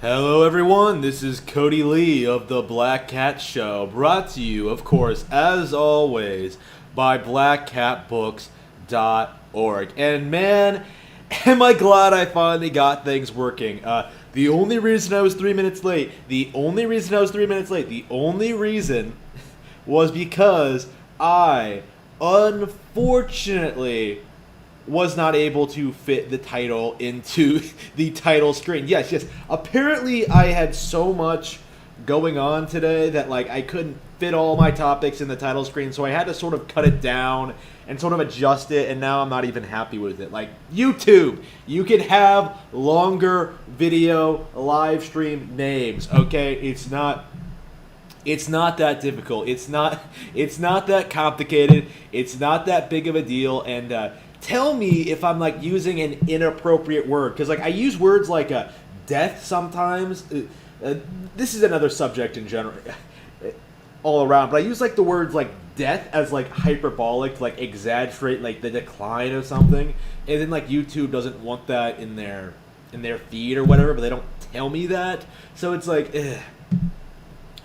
Hello everyone, this is Cody Lee of the Black Cat Show, brought to you, of course, as always, by blackcatbooks.org. And man, am I glad I finally got things working. The only reason I was 3 minutes late, the only reason was because I, unfortunately, was not able to fit the title into the title screen. Yes. Apparently, I had so much going on today that I couldn't fit all my topics in the title screen, so I had to sort of cut it down and sort of adjust it, and now I'm not even happy with it. YouTube, you can have longer video live stream names, okay? It's not that difficult. It's not that complicated. It's not that big of a deal, and tell me if I'm using an inappropriate word, because I use words like death sometimes. This is another subject in general, all around. But I use the words death as hyperbolic, to exaggerate the decline of something, and then YouTube doesn't want that in their feed or whatever, but they don't tell me that. So it's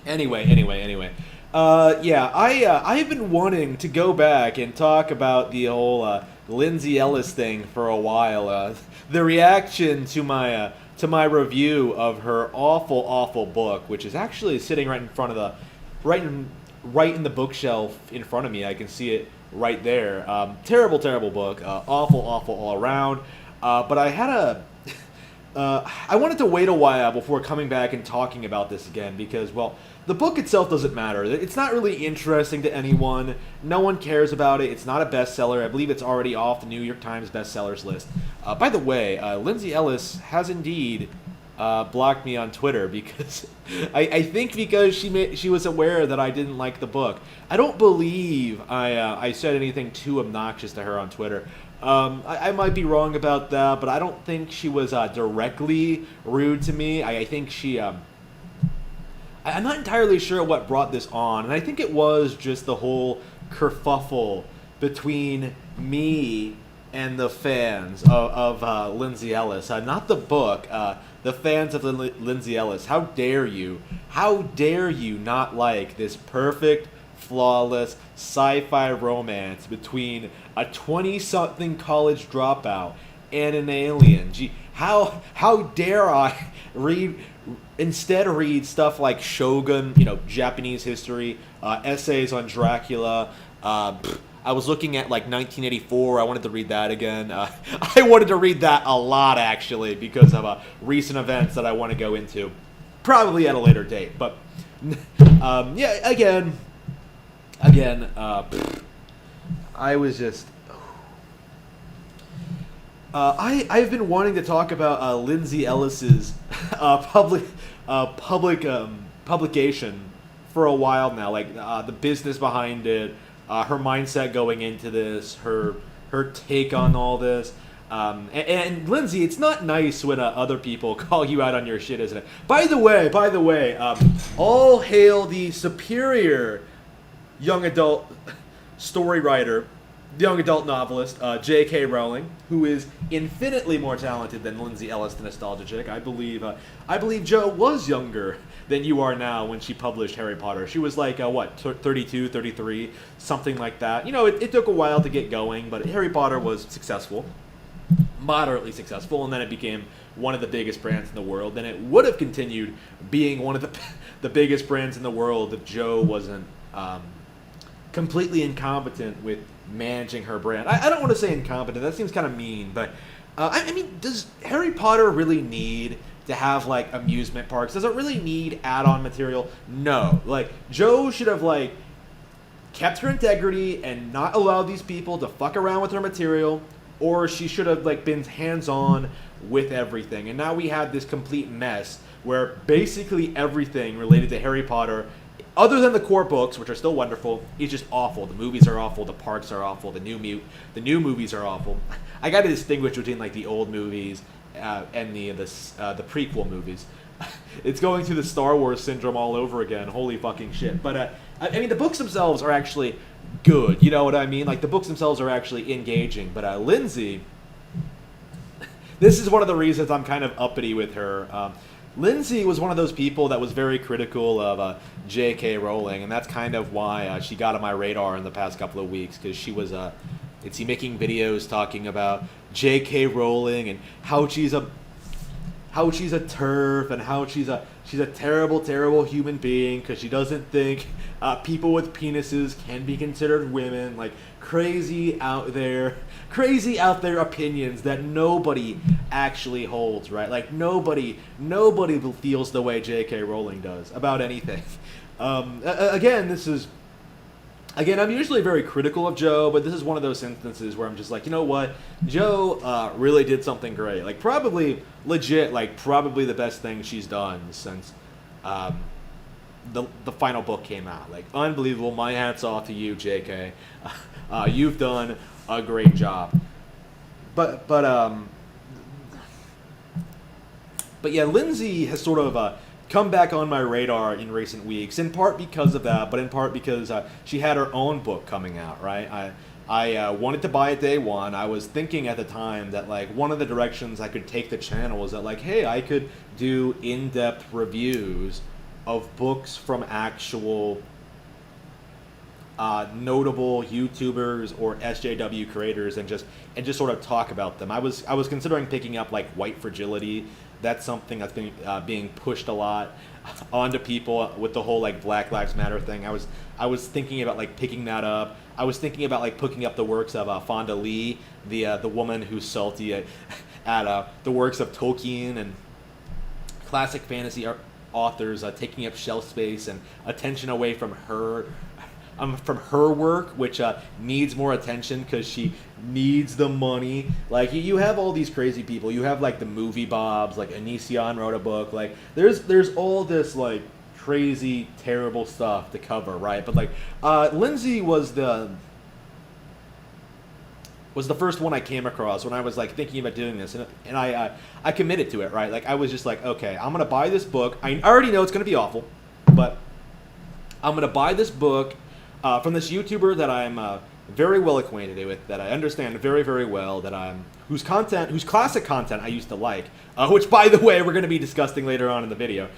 Anyway. I've been wanting to go back and talk about the whole Lindsay Ellis thing for a while. The reaction to my review of her awful book, which is actually sitting right in front of right in the bookshelf in front of me. I can see it right there. Terrible book. Awful all around. But I had I wanted to wait a while before coming back and talking about this again because, well, the book itself doesn't matter. It's not really interesting to anyone. No one cares about it. It's not a bestseller. I believe it's already off the New York Times bestsellers list. By the way, Lindsay Ellis has indeed blocked me on Twitter because I think because she was aware that I didn't like the book. I don't believe I said anything too obnoxious to her on Twitter. I might be wrong about that, but I don't think she was directly rude to me. I think she... I'm not entirely sure what brought this on, and I think it was just the whole kerfuffle between me and the fans of Lindsay Ellis. Not the book, the fans of Lindsay Ellis. How dare you? How dare you not like this perfect, flawless sci-fi romance between a 20-something college dropout and an alien? Gee, how dare I instead read stuff like Shogun, Japanese history, essays on Dracula. I was looking at 1984. I wanted to read that again. I wanted to read that a lot actually because of recent events that I want to go into, probably at a later date. But again, I was just. I've been wanting to talk about Lindsay Ellis's publication for a while now, the business behind it, her mindset going into this, her take on all this. And Lindsay, it's not nice when other people call you out on your shit, isn't it? By the way, all hail the superior young adult story writer, young adult novelist, J.K. Rowling, who is infinitely more talented than Lindsay Ellis, the nostalgia chick. I believe Jo was younger than you are now when she published Harry Potter. She was 32, 33, something like that. It took a while to get going, but Harry Potter was successful, moderately successful, and then it became one of the biggest brands in the world. And it would have continued being one of the biggest brands in the world if Jo wasn't completely incompetent with managing her brand. I don't want to say incompetent. That seems kind of mean, but I mean, does Harry Potter really need to have amusement parks? Does it really need add-on material? No. Jo should have kept her integrity and not allowed these people to fuck around with her material, or she should have been hands-on with everything. And now we have this complete mess where basically everything related to Harry Potter, other than the core books, which are still wonderful, is just awful. The movies are awful. The parks are awful. The new movies are awful. I got to distinguish between the old movies and the prequel movies. It's going through the Star Wars syndrome all over again. Holy fucking shit! But I mean, the books themselves are actually good. You know what I mean? The books themselves are actually engaging. But Lindsay, this is one of the reasons I'm kind of uppity with her. Lindsay was one of those people that was very critical of J.K. Rowling, and that's kind of why she got on my radar in the past couple of weeks, because she was making videos talking about J.K. Rowling and how she's a turf and how she's a terrible, terrible human being because she doesn't think people with penises can be considered women. Like crazy out there opinions that nobody actually holds, right? Like nobody feels the way J.K. Rowling does about anything. Again, I'm usually very critical of Joe, but this is one of those instances where I'm just like, you know what? Joe really did something great. Like, probably the best thing she's done since the final book came out. Like, unbelievable. My hat's off to you, JK. You've done a great job. But yeah, Lindsay has sort of come back on my radar in recent weeks, in part because of that, but in part because she had her own book coming out, right? I wanted to buy it day one. I was thinking at the time that, like, one of the directions I could take the channel was that, like, hey, I could do in-depth reviews of books from actual notable YouTubers or SJW creators and just sort of talk about them. I was considering picking up, like, White Fragility. That's something that's been being pushed a lot onto people with the whole, like, Black Lives Matter thing. I was thinking about, like, picking that up. I was thinking about, like, picking up the works of Fonda Lee, the woman who's salty at the works of Tolkien and classic fantasy authors taking up shelf space and attention away from her work, which needs more attention because she needs the money. Like, you have all these crazy people. You have, like, the movie bobs, like Anision wrote a book. Like, there's all this, like, crazy, terrible stuff to cover, right? But, like, Lindsay was the first one I came across when I was, like, thinking about doing this, and I committed to it, right? Like, I was just like, okay, I'm gonna buy this book. I already know it's gonna be awful, but I'm gonna buy this book from this YouTuber that I'm very well acquainted with, that I understand very, very well, whose classic content I used to like, which, by the way, we're going to be discussing later on in the video.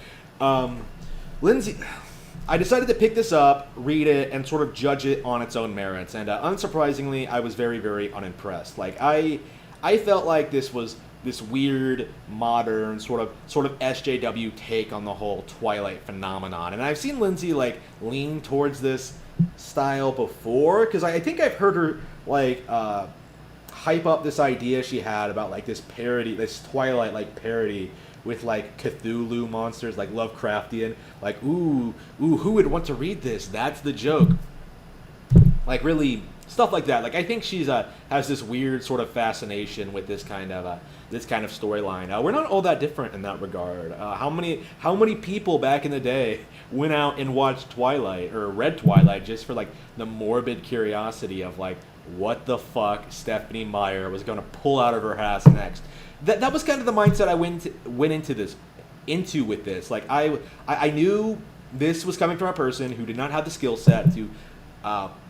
Lindsay, I decided to pick this up, read it, and sort of judge it on its own merits, and unsurprisingly, I was very, very unimpressed. Like, I felt like this was this weird, modern, sort of SJW take on the whole Twilight phenomenon, and I've seen Lindsay, like, lean towards this style before, because I think I've heard her, like, hype up this idea she had about, like, this Twilight, like, parody with, like, Cthulhu monsters, like Lovecraftian, like, ooh, who would want to read this? That's the joke. Like, really, stuff like that. Like, I think she's has this weird sort of fascination with this kind of storyline. We're not all that different in that regard. How many people back in the day went out and watched Twilight or read Twilight just for, like, the morbid curiosity of, like, what the fuck Stephenie Meyer was going to pull out of her ass next? That was kind of the mindset I went into with this. Like, I knew this was coming from a person who did not have the skill set to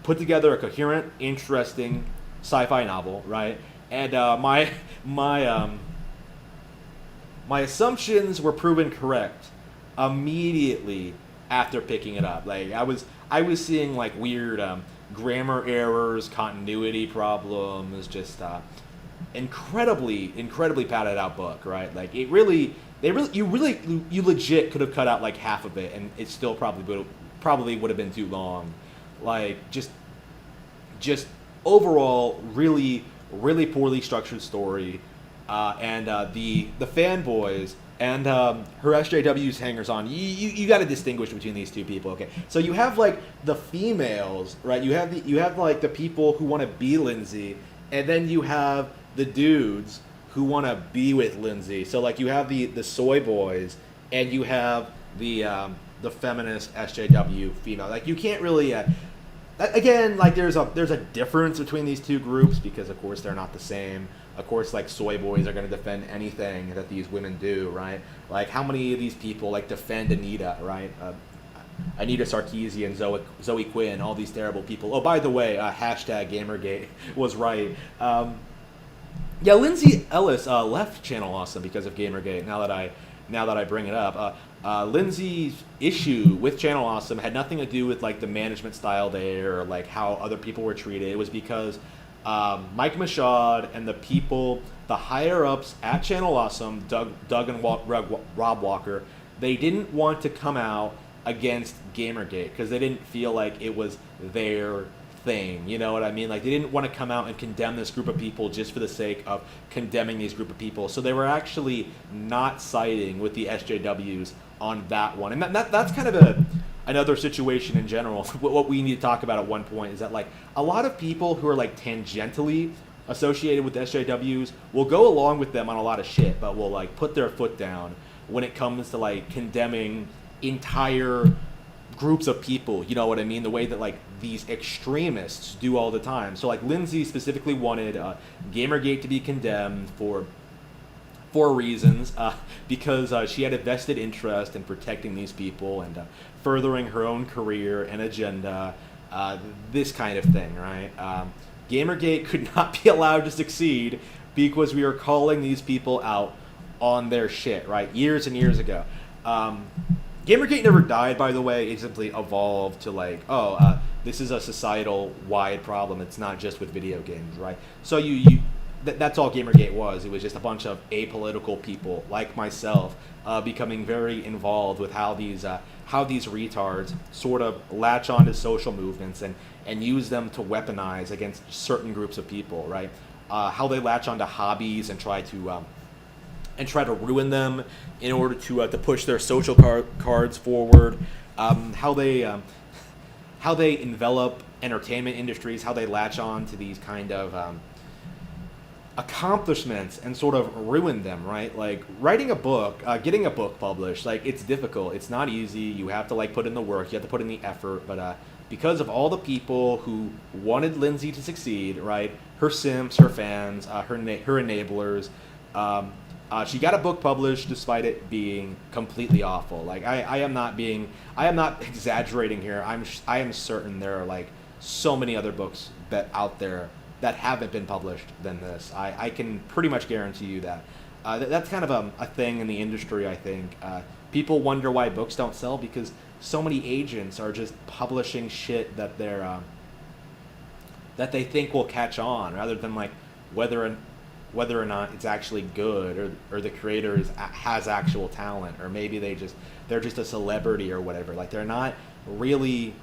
put together a coherent, interesting sci-fi novel, right? And my assumptions were proven correct immediately after picking it up. Like, I was seeing, like, weird grammar errors, continuity problems, just incredibly padded out book, right? Like, you legit could have cut out, like, half of it, and it still probably would have been too long. Like, just overall, really, really poorly structured story, and the fanboys and her SJW's hangers-on. You got to distinguish between these two people, okay? So you have, like, the females, right? You have like the people who want to be Lindsay, and then you have the dudes who want to be with Lindsay. So, like, you have the soy boys, and you have the feminist SJW female. Like, you can't really again, like, there's a difference between these two groups because, of course, they're not the same. Of course, like, soy boys are going to defend anything that these women do, right? Like, how many of these people, like, defend Anita, right? Anita Sarkeesian, Zoe Quinn, all these terrible people. Oh, by the way, hashtag Gamergate was right. Yeah, Lindsay Ellis left Channel Awesome because of Gamergate. Now now that I bring it up. Lindsay's issue with Channel Awesome had nothing to do with like the management style there or like how other people were treated. It was because Mike Machad and the people, the higher ups at Channel Awesome, Doug and Rob Walker, they didn't want to come out against Gamergate because they didn't feel like it was their thing. You know what I mean? Like they didn't want to come out and condemn this group of people just for the sake of condemning these group of people. So they were actually not siding with the SJWs on that one. And that's kind of another situation in general. What we need to talk about at one point is that like a lot of people who are like tangentially associated with SJWs will go along with them on a lot of shit, but will like put their foot down when it comes to like condemning entire groups of people, you know what I mean? The way that like these extremists do all the time. So like Lindsay specifically wanted Gamergate to be condemned for reasons, because she had a vested interest in protecting these people and furthering her own career and agenda, this kind of thing, right? Gamergate could not be allowed to succeed because we were calling these people out on their shit, right? Years and years ago. Gamergate never died, by the way. It simply evolved to like, this is a societal-wide problem. It's not just with video games, right? So that's all Gamergate was. It was just a bunch of apolitical people like myself becoming very involved with how these retards sort of latch onto social movements and use them to weaponize against certain groups of people, right? How they latch onto hobbies and try to ruin them in order to push their social cards forward. How they envelop entertainment industries, how they latch on to these kind of accomplishments and sort of ruin them, right? Like writing a book, getting a book published, like it's difficult. It's not easy. You have to like put in the work. You have to put in the effort. But because of all the people who wanted Lindsay to succeed, right? Her simps, her fans, her enablers. She got a book published despite it being completely awful. Like I am not exaggerating here. I am certain there are like so many other books that out there that haven't been published than this. I can pretty much guarantee you that. That's kind of a thing in the industry, I think. People wonder why books don't sell because so many agents are just publishing shit that that they think will catch on, rather than like whether or not it's actually good or the creator has actual talent, or maybe they're just a celebrity or whatever. Like they're not really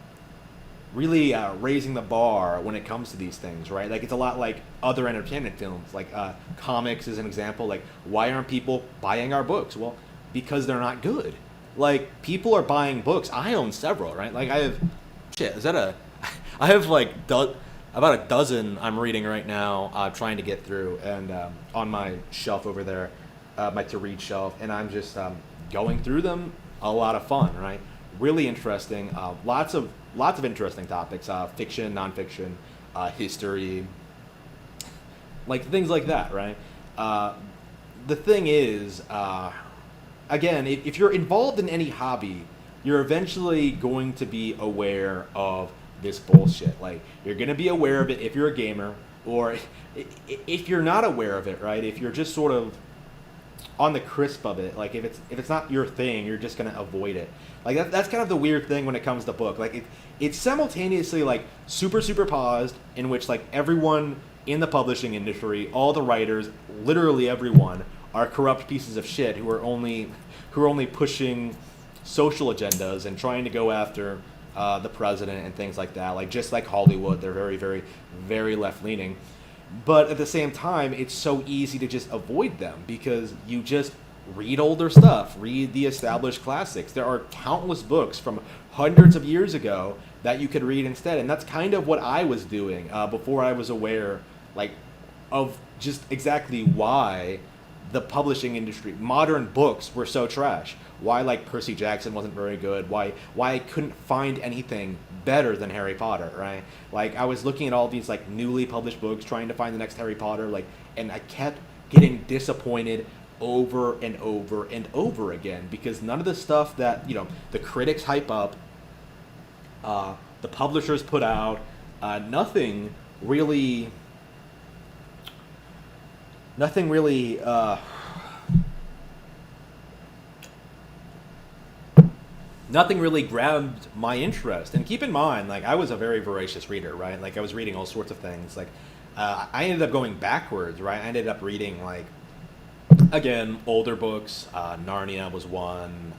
raising the bar when it comes to these things, right? Like it's a lot like other entertainment films, like comics is an example. Like why aren't people buying our books? Well, because they're not good. Like people are buying books. I own several, right? Like I have like about a dozen I'm reading right now, trying to get through, and on my shelf over there, my to-read shelf, and I'm just going through them. A lot of fun, right? Really interesting. Lots of interesting topics: fiction, nonfiction, history, like things like that, right? The thing is, again, if you're involved in any hobby, you're eventually going to be aware of this bullshit. Like you're going to be aware of it if you're a gamer, or if you're not aware of it, right? If you're just sort of on the crisp of it, like if it's not your thing, you're just going to avoid it. Like that's kind of the weird thing when it comes to book. Like it's simultaneously like super paused, in which like everyone in the publishing industry, all the writers, literally everyone, are corrupt pieces of shit who are only pushing social agendas and trying to go after the president and things like that. Like just like Hollywood, they're very left leaning. But at the same time, it's so easy to just avoid them because you just read older stuff, read the established classics. There are countless books from hundreds of years ago that you could read instead, and that's kind of what I was doing before I was aware, like, of just exactly why the publishing industry, modern books, were so trash. Why, like, Percy Jackson wasn't very good. Why I couldn't find anything better than Harry Potter, right? Like, I was looking at all these, like, newly published books, trying to find the next Harry Potter, like, and I kept getting disappointed over and over and over again, because none of the stuff that, you know, the critics hype up, the publishers put out, nothing really nothing really grabbed my interest. And keep in mind, like I was a very voracious reader, right? Like I was reading all sorts of things. Like I ended up going backwards, right? I ended up reading like again older books. Narnia was one.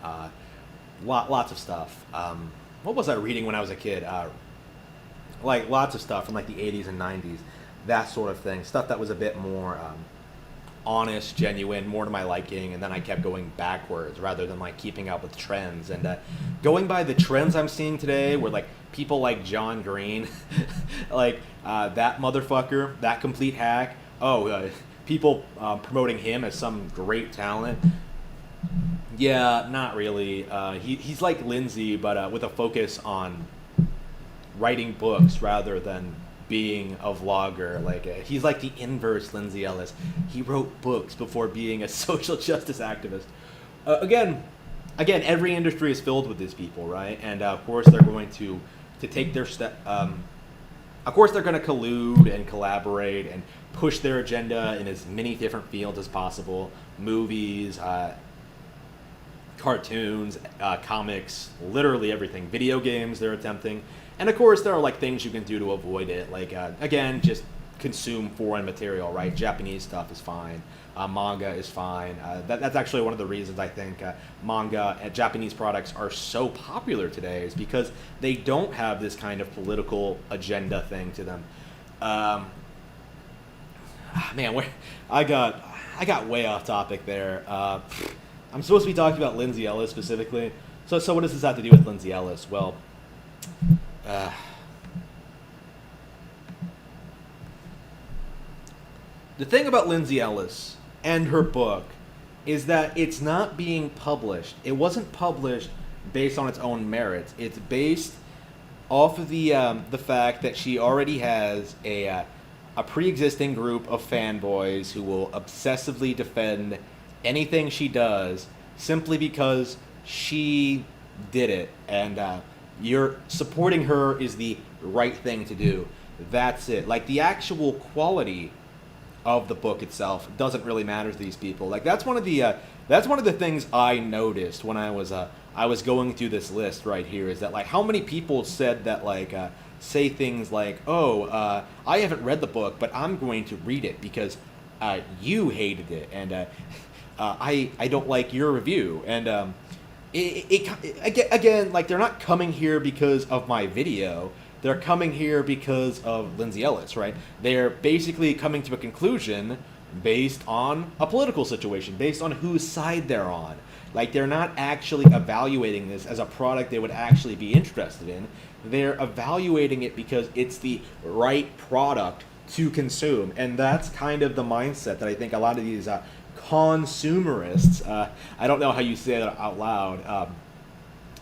Lots of stuff. What was I reading when I was a kid? Like lots of stuff from like the 80s and 90s, that sort of thing. Stuff that was a bit more honest, genuine, more to my liking, and then I kept going backwards rather than like keeping up with trends. And going by the trends I'm seeing today, where like people like John Green, like that motherfucker, that complete hack. People promoting him as some great talent. Yeah, not really. He's like Lindsay, but with a focus on writing books rather than being a vlogger. Like he's like the inverse Lindsay Ellis. He wrote books before being a social justice activist. Again, every industry is filled with these people, right? And of course they're going to take their step. Of course they're going to collude and collaborate and push their agenda in as many different fields as possible. Movies, cartoons, comics, literally everything. Video games they're attempting. And of course, there are like things you can do to avoid it. Like again, just consume foreign material, right? Japanese stuff is fine. Manga is fine. That's actually one of the reasons I think manga and Japanese products are so popular today, is because they don't have this kind of political agenda thing to them. Man, I got way off topic there. I'm supposed to be talking about Lindsay Ellis specifically. So what does this have to do with Lindsay Ellis? Well. The thing about Lindsay Ellis and her book is that it's not being published. It wasn't published based on its own merits. It's based off of the fact that she already has a pre-existing group of fanboys who will obsessively defend anything she does simply because she did it, and you're supporting her is the right thing to do. That's it. Like the actual quality of the book itself doesn't really matter to these people. Like that's one of the things I noticed when I was going through this list right here, is that like how many people said that like say things like, I haven't read the book, but I'm going to read it because you hated it, and I don't like your review. And again, like they're not coming here because of my video. They're coming here because of Lindsay Ellis, right? They're basically coming to a conclusion based on a political situation, based on whose side they're on. Like they're not actually evaluating this as a product they would actually be interested in. They're evaluating it because it's the right product to consume, and that's kind of the mindset that I think a lot of these consumerists, I don't know how you say that out loud,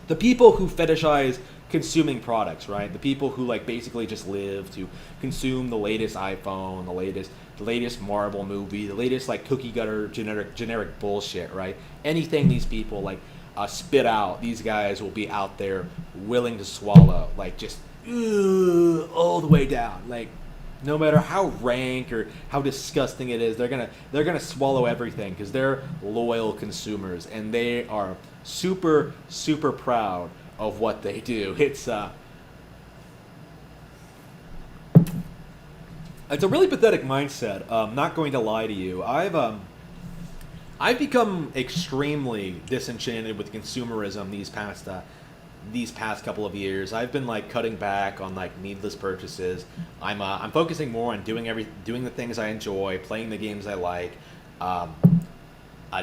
the people who fetishize consuming products, right? The people who like basically just live to consume the latest iPhone, the latest Marvel movie, the latest like cookie cutter generic bullshit, right? Anything these people like spit out, these guys will be out there willing to swallow, like just all the way down, like. No matter how rank or how disgusting it is, they're gonna swallow everything because they're loyal consumers and they are super proud of what they do. It's a really pathetic mindset. I'm not going to lie to you. I've become extremely disenchanted with consumerism these past couple of years. I've been like cutting back on like needless purchases. I'm focusing more on doing the things I enjoy, playing the games I like,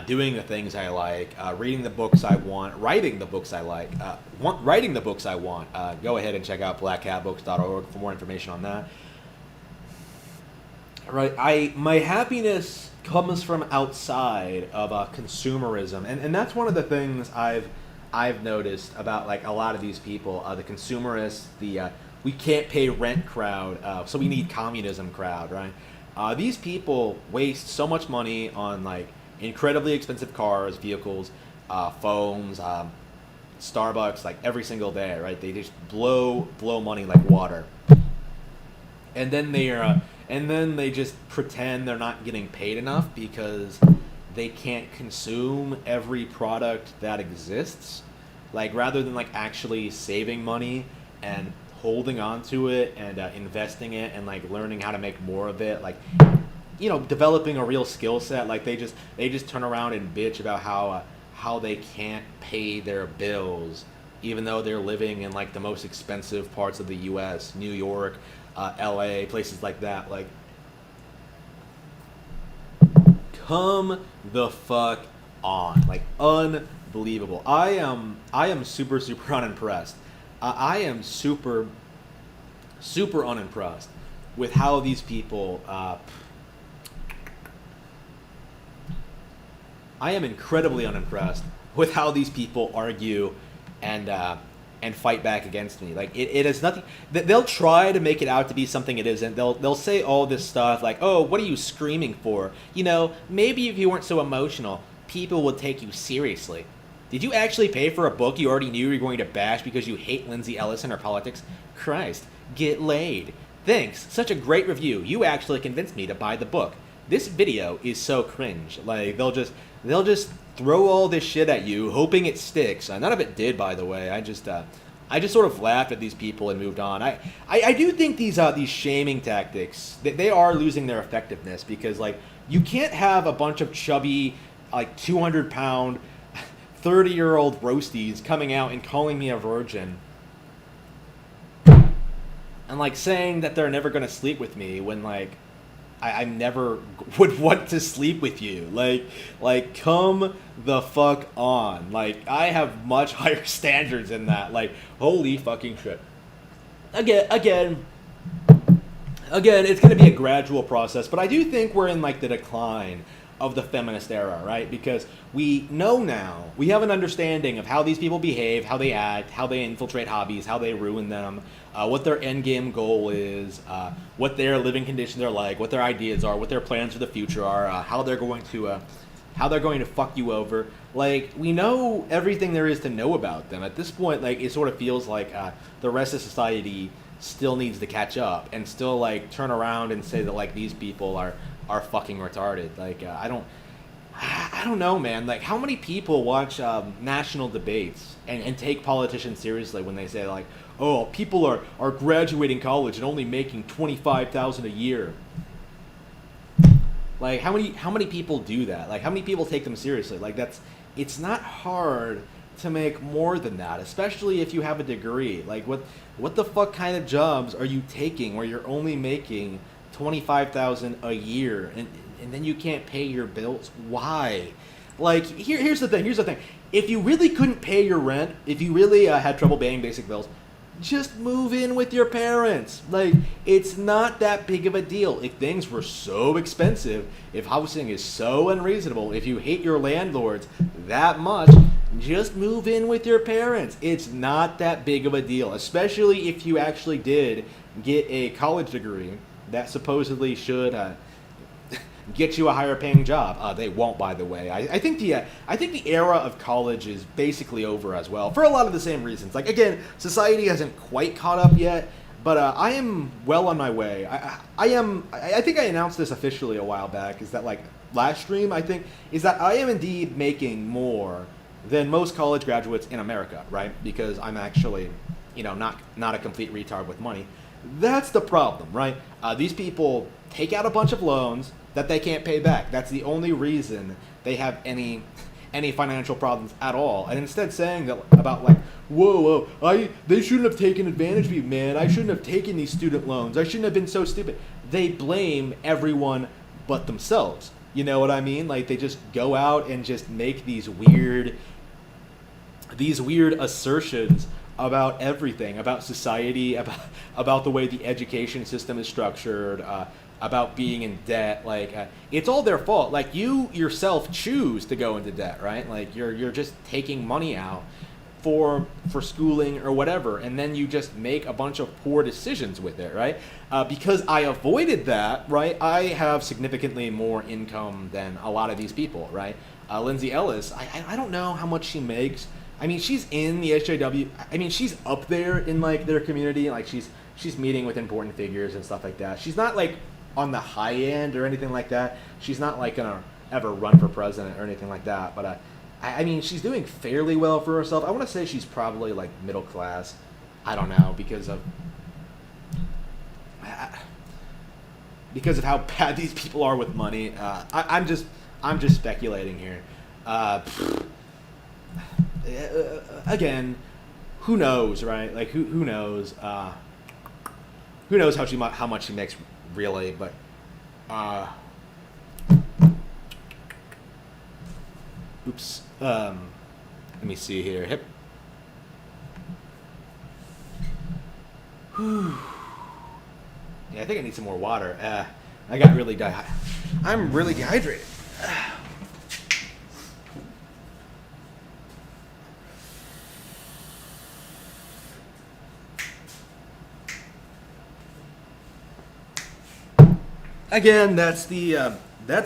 doing the things I like, reading the books I want, writing the books I like, writing the books I want. Go ahead and check out blackhatbooks.org for more information on that. Right, my happiness comes from outside of consumerism, and that's one of the things I've noticed about like a lot of these people, the consumerists, the we can't pay rent crowd, so we need communism crowd, right? These people waste so much money on like incredibly expensive cars, vehicles, phones, Starbucks, like every single day, right? They just blow money like water, and then they just pretend they're not getting paid enough because they can't consume every product that exists. Like rather than like actually saving money and holding on to it and investing it and like learning how to make more of it, like developing a real skill set. Like they just turn around and bitch about how they can't pay their bills, even though they're living in like the most expensive parts of the U.S., New York, L.A., places like that. Like, come the fuck on! Like, unbelievable. I am super unimpressed. I am super unimpressed with how these people. I am incredibly unimpressed with how these people argue and fight back against me. Like it is nothing. They'll try to make it out to be something it isn't. They'll say all this stuff like, "Oh, what are you screaming for? Maybe if you weren't so emotional, people would take you seriously." Did you actually pay for a book you already knew you were going to bash because you hate Lindsay Ellis and her politics? Christ, get laid. Thanks, such a great review. You actually convinced me to buy the book. This video is so cringe. Like they'll just throw all this shit at you, hoping it sticks. None of it did, by the way. I just sort of laughed at these people and moved on. I do think these shaming tactics they are losing their effectiveness because like you can't have a bunch of chubby like 200-pound 30-year-old roasties coming out and calling me a virgin and like saying that they're never gonna sleep with me when like I never would want to sleep with you. Like, come the fuck on. Like, I have much higher standards than that. Like, holy fucking shit. Again, it's going to be a gradual process, but I do think we're in, like, the decline of the feminist era, right? Because we know now, we have an understanding of how these people behave, how they act, how they infiltrate hobbies, how they ruin them, what their end game goal is, what their living conditions are like, what their ideas are, what their plans for the future are, how they're going to fuck you over. Like, we know everything there is to know about them. At this point, like, it sort of feels like the rest of society still needs to catch up and still like turn around and say that like these people are fucking retarded. Like I don't know, man. Like how many people watch national debates and take politicians seriously when they say like, oh, people are graduating college and only making $25,000 a year. Like how many people do that? Like how many people take them seriously? Like it's not hard to make more than that, especially if you have a degree. Like what the fuck kind of jobs are you taking where you're only making $25,000 a year and then you can't pay your bills? Why? Like here's the thing. If you really couldn't pay your rent, if you really had trouble paying basic bills, just move in with your parents. Like, it's not that big of a deal. If things were so expensive, if housing is so unreasonable, if you hate your landlords that much, just move in with your parents. It's not that big of a deal, especially if you actually did get a college degree that supposedly should get you a higher paying job. They won't, by the way. I think the era of college is basically over as well, for a lot of the same reasons. Like, again, society hasn't quite caught up yet, but I am well on my way. I think I announced this officially a while back, is that like last stream, I think, is that I am indeed making more than most college graduates in America, right? Because I'm actually, not a complete retard with money. That's the problem, right? These people take out a bunch of loans that they can't pay back. That's the only reason they have any financial problems at all. And instead saying that about like, whoa, they shouldn't have taken advantage of me, man. I shouldn't have taken these student loans. I shouldn't have been so stupid. They blame everyone but themselves. You know what I mean? Like they just go out and just make these weird assertions about everything, about society, about the way the education system is structured, about being in debt. Like it's all their fault. Like you yourself choose to go into debt, right? Like you're just taking money out for schooling or whatever, and then you just make a bunch of poor decisions with it, right? Because I avoided that, right? I have significantly more income than a lot of these people, right? Lindsay Ellis, I don't know how much she makes. I mean, she's in the SJW. I mean, she's up there in like their community. Like she's meeting with important figures and stuff like that. She's not like on the high end or anything like that. She's not like gonna ever run for president or anything like that. But I mean, she's doing fairly well for herself. I want to say she's probably like middle class. I don't know because of how bad these people are with money. I'm just speculating here. Again, who knows, right? Like who knows? Who knows how much she makes really? But oops. Let me see here. Hip. Whew. Yeah, I think I need some more water. I got really I'm really dehydrated. Again, that's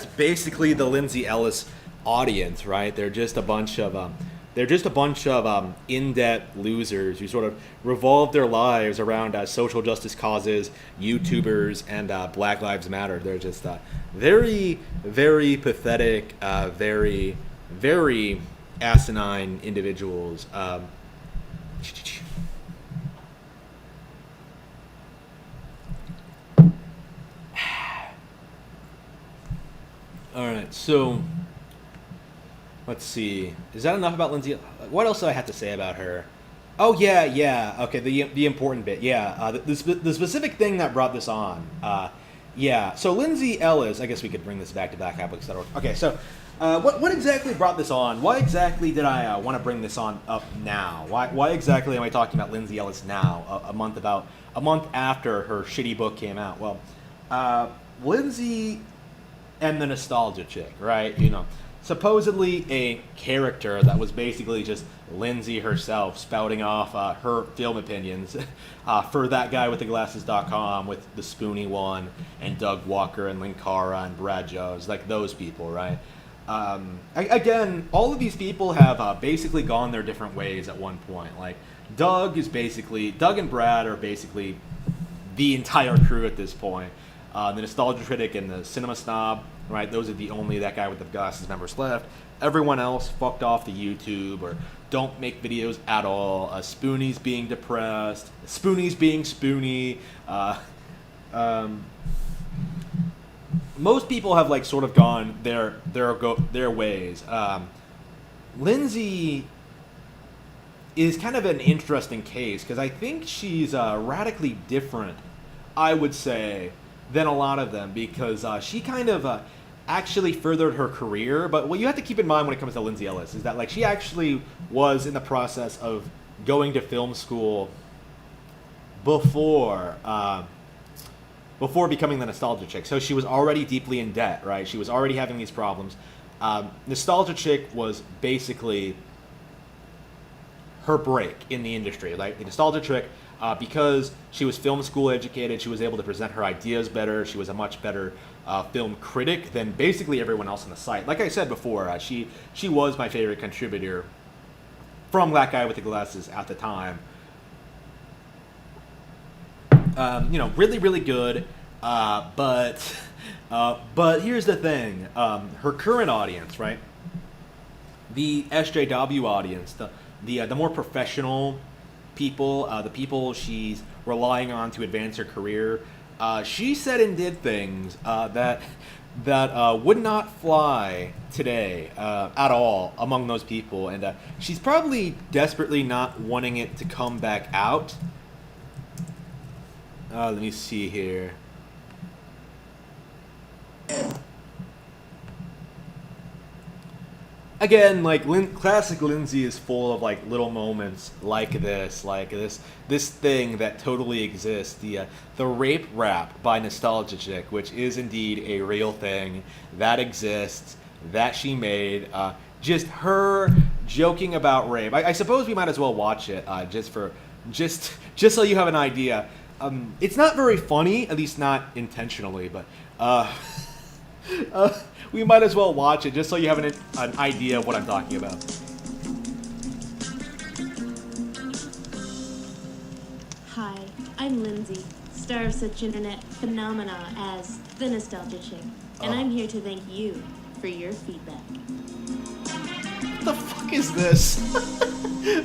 basically the Lindsay Ellis audience, right? They're just a bunch of in-debt losers who sort of revolve their lives around social justice causes, YouTubers, and Black Lives Matter. They're just very, very pathetic, very, very asinine individuals. All right, so let's see. Is that enough about Lindsay? What else do I have to say about her? Oh yeah. Okay, the important bit. Yeah, the specific thing that brought this on. Yeah. So Lindsay Ellis. I guess we could bring this back to Black Catholics. Okay. So, what exactly brought this on? Why exactly did I want to bring this on up now? Why exactly am I talking about Lindsay Ellis now? A month after her shitty book came out. Well, Lindsay and the Nostalgia Chick, right? You know, supposedly a character that was basically just Lindsay herself spouting off her film opinions for that guy with the glasses.com with the Spoonie one and Doug Walker and Linkara and Brad Jones, like those people, right? Again, all of these people have basically gone their different ways at one point. Like Doug and Brad are basically the entire crew at this point. The Nostalgia Critic and the Cinema Snob, right? Those are the only that guy with the glasses members left. Everyone else fucked off to YouTube or don't make videos at all. Spoonies being depressed. Spoonies being spoony. Most people have like sort of gone their ways. Lindsay is kind of an interesting case because I think she's radically different, I would say, than a lot of them because she kind of actually furthered her career. But what you have to keep in mind when it comes to Lindsay Ellis is that like she actually was in the process of going to film school before becoming the Nostalgia Chick. So she was already deeply in debt, right? She was already having these problems. Nostalgia Chick was basically her break in the industry. Like the Nostalgia Chick, because she was film school educated, she was able to present her ideas better. She was a much better film critic than basically everyone else on the site. Like I said before, she was my favorite contributor from That Guy with the Glasses at the time. Really, really good. But here's the thing: her current audience, right? The SJW audience, the more professional people, the people she's relying on to advance her career. She said and did things that would not fly today at all among those people, and she's probably desperately not wanting it to come back out. Let me see here. Again, like classic Lindsay is full of like little moments like this thing that totally exists, the rape rap by Nostalgia Chick, which is indeed a real thing that exists, that she made. Just her joking about rape. I suppose we might as well watch it just so you have an idea. It's not very funny, at least not intentionally, but we might as well watch it just so you have an idea of what I'm talking about. Hi, I'm Lindsay, star of such internet phenomena as the Nostalgia Chick, and I'm here to thank you for your feedback. the fuck is this?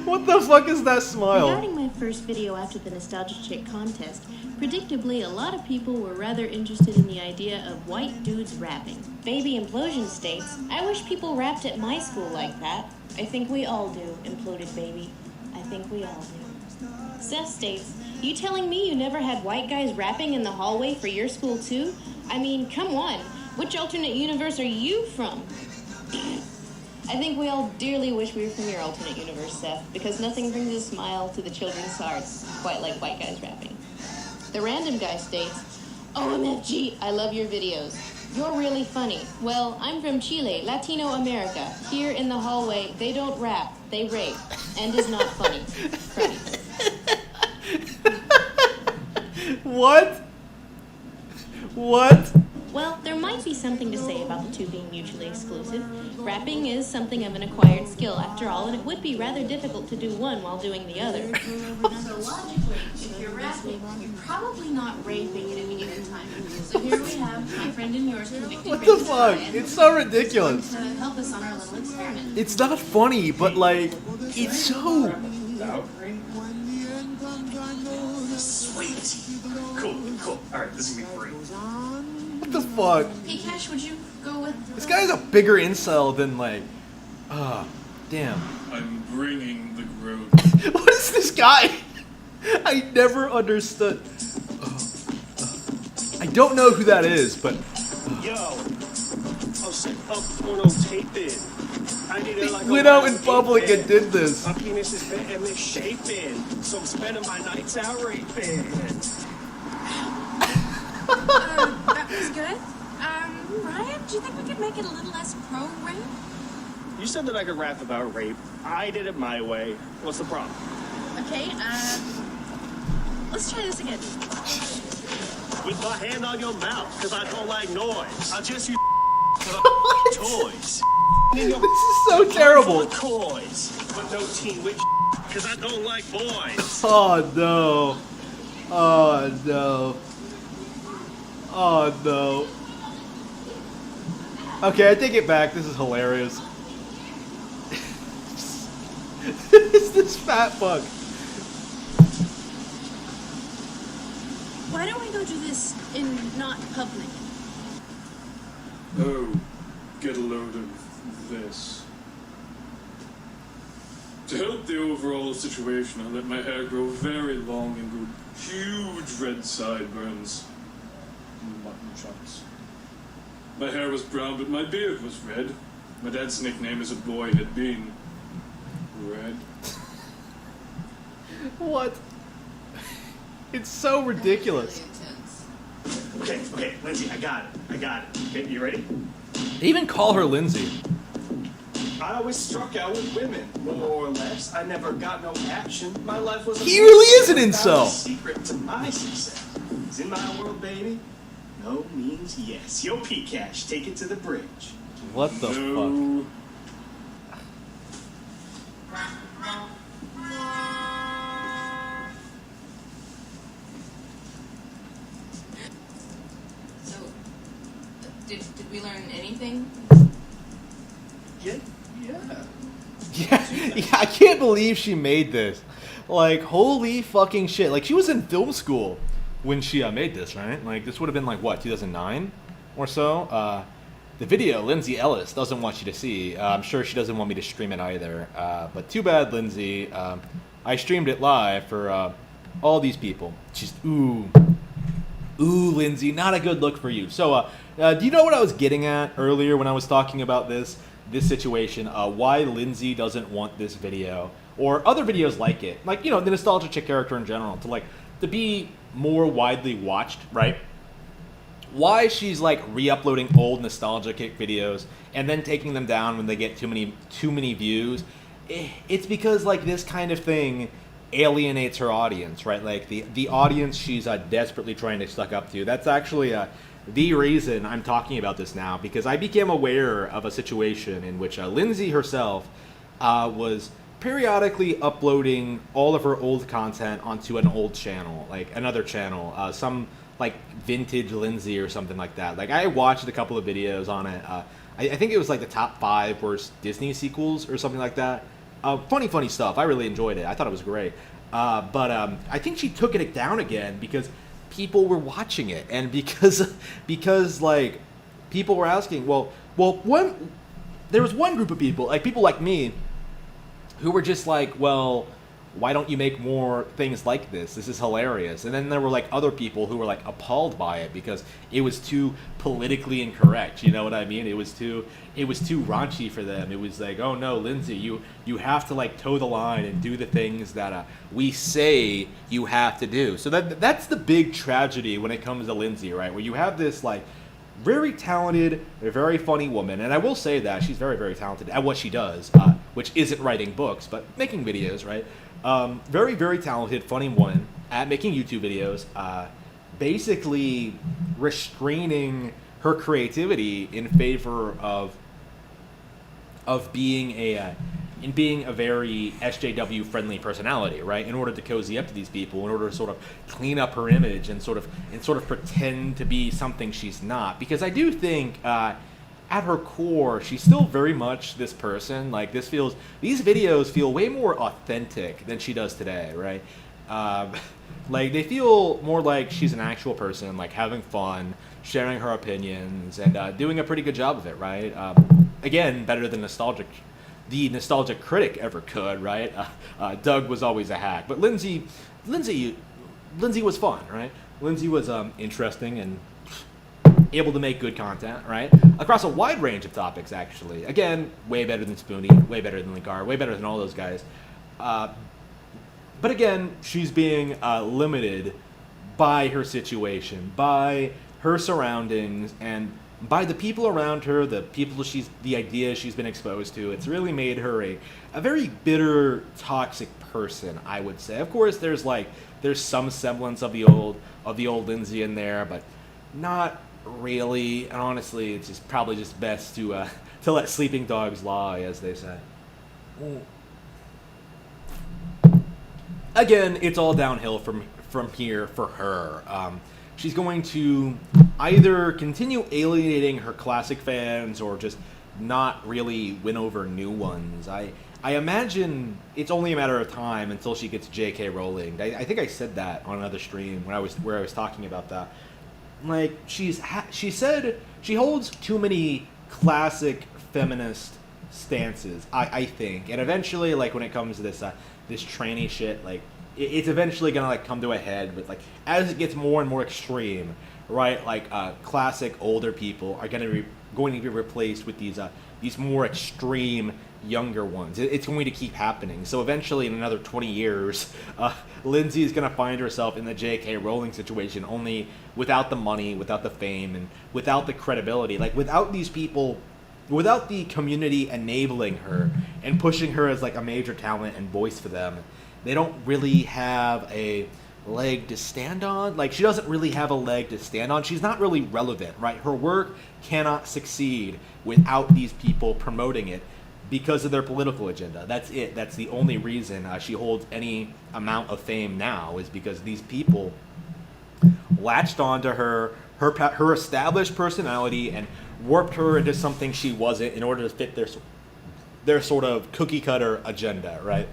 What the fuck is that smile? Regarding my first video after the Nostalgia Chick contest, predictably a lot of people were rather interested in the idea of white dudes rapping. Baby Implosion states, I wish people rapped at my school like that. I think we all do, imploded Baby. I think we all do. Seth states, you telling me you never had white guys rapping in the hallway for your school too? I mean, come on. Which alternate universe are you from? I think we all dearly wish we were from your alternate universe, Seth, because nothing brings a smile to the children's hearts quite like white guys rapping. The random guy states, OMFG, I love your videos. You're really funny. Well, I'm from Chile, Latino America. Here in the hallway, they don't rap, they rape. And is not funny. Freddie. What? What? Well, there might be something to say about the two being mutually exclusive. Rapping is something of an acquired skill, after all, and it would be rather difficult to do one while doing the other. So logically, if you're rapping, you're probably not raping at any given time. So here we have my friend and yours convicted. What the fuck? It's so ridiculous. To help us on our little experiment. It's not funny, but like, it's so... Sweet. Cool. Alright, this is gonna be free. What the fuck? Hey, Cash, would you go with... This guy's a bigger incel than like... damn. I'm bringing the growth. What is this guy? I never understood. I don't know who that is, but... Yo. Oh shit. Oh, porno tape it. I need it like Went out in public and did this. My penis is bent and misshapen, so I'm spending my nights out raping. That was good. Ryan, do you think we could make it a little less pro-rape? You said that I could rap about rape. I did it my way. What's the problem? Okay, let's try this again. With my hand on your mouth, because I don't like noise. I just use toys. This is so terrible. Toys, but no teen witch, because I don't like boys. Oh no. Oh no. Oh no. Okay, I take it back. This is hilarious. It's this fat fuck. Why don't we go do this in not public? Oh, get a load of this. To help the overall situation, I let my hair grow very long and grew huge red sideburns. Mutton chops. My hair was brown, but my beard was red. My dad's nickname as a boy had been Red. What? It's so ridiculous. Okay, Lindsay, I got it. Okay, you ready? They even call her Lindsay. I always struck out with women, more or less. I never got no action. My life was. He really is an incel. The secret to my success is in my world, baby. No means yes. Yo, P-Cash, take it to the bridge. What the fuck? No. So, did we learn anything? Yeah. Yeah, I can't believe she made this. Like, holy fucking shit. Like, she was in film school when she made this, right? Like, this would have been like, what, 2009 or so? The video, Lindsay Ellis doesn't want you to see. I'm sure she doesn't want me to stream it either. But too bad, Lindsay. I streamed it live for all these people. Just, ooh, Lindsay, not a good look for you. So, do you know what I was getting at earlier when I was talking about this situation? Why Lindsay doesn't want this video or other videos like it, like, you know, the Nostalgia Chick character in general, to be more widely watched, right? Why she's like re-uploading old Nostalgia Kick videos and then taking them down when they get too many views. It's because like this kind of thing alienates her audience, right? Like the audience she's desperately trying to suck up to. That's actually the reason I'm talking about this now, because I became aware of a situation in which Lindsay herself was periodically uploading all of her old content onto an old channel, like another channel, some like vintage Lindsay or something like that. Like I watched a couple of videos on it. I think it was like the top 5 worst Disney sequels or something like that. Funny stuff. I really enjoyed it. I thought it was great. But I think she took it down again because people were watching it, and because like people were asking. There was one group of people, like people like me, who were just like, well, why don't you make more things like this? This is hilarious. And then there were like other people who were like appalled by it because it was too politically incorrect. You know what I mean? It was too raunchy for them. It was like, oh no, Lindsay, you have to like toe the line and do the things that we say you have to do. So that's the big tragedy when it comes to Lindsay, right? Where you have this like very talented, very funny woman, and I will say that she's very, very talented at what she does, which isn't writing books, but making videos, right? Very, very talented, funny woman at making YouTube videos, basically restraining her creativity in favor of being a very SJW friendly personality, right? In order to cozy up to these people, in order to sort of clean up her image and sort of pretend to be something she's not. Because I do think at her core, she's still very much this person. Like these videos feel way more authentic than she does today, right? Like they feel more like she's an actual person, like having fun, sharing her opinions, and doing a pretty good job of it, right? Again, better than the nostalgic critic ever could, right? Doug was always a hack, but Lindsay was fun, right? Lindsay was interesting and able to make good content, right? Across a wide range of topics, actually. Again, way better than Spoonie, way better than Linkar, way better than all those guys. But again, she's being limited by her situation, by her surroundings, and by the people around her, the ideas she's been exposed to. It's really made her a very bitter, toxic person, I would say. Of course, there's some semblance of the old Lindsay in there, but not really. And honestly, it's probably just best to let sleeping dogs lie, as they say. Again, it's all downhill from here for her. She's going to either continue alienating her classic fans or just not really win over new ones. I imagine it's only a matter of time until she gets J.K. Rowling. I think I said that on another stream where I was talking about that. Like she said she holds too many classic feminist stances. I think, and eventually, like when it comes to this tranny shit, like it's eventually gonna like come to a head. But like as it gets more and more extreme, right? Like classic older people are going to be replaced with these more extreme younger ones. It's going to keep happening. So eventually, in another 20 years, Lindsay is going to find herself in the J.K. Rowling situation, only without the money, without the fame, and without the credibility. Like without these people, without the community enabling her and pushing her as like a major talent and voice for them, they don't really have a leg to stand on. Like she doesn't really have a leg to stand on. She's not really relevant, right? Her work cannot succeed without these people promoting it because of their political agenda. That's it. That's the only reason she holds any amount of fame now, is because these people latched onto her established personality and warped her into something she wasn't in order to fit their sort of cookie cutter agenda, right?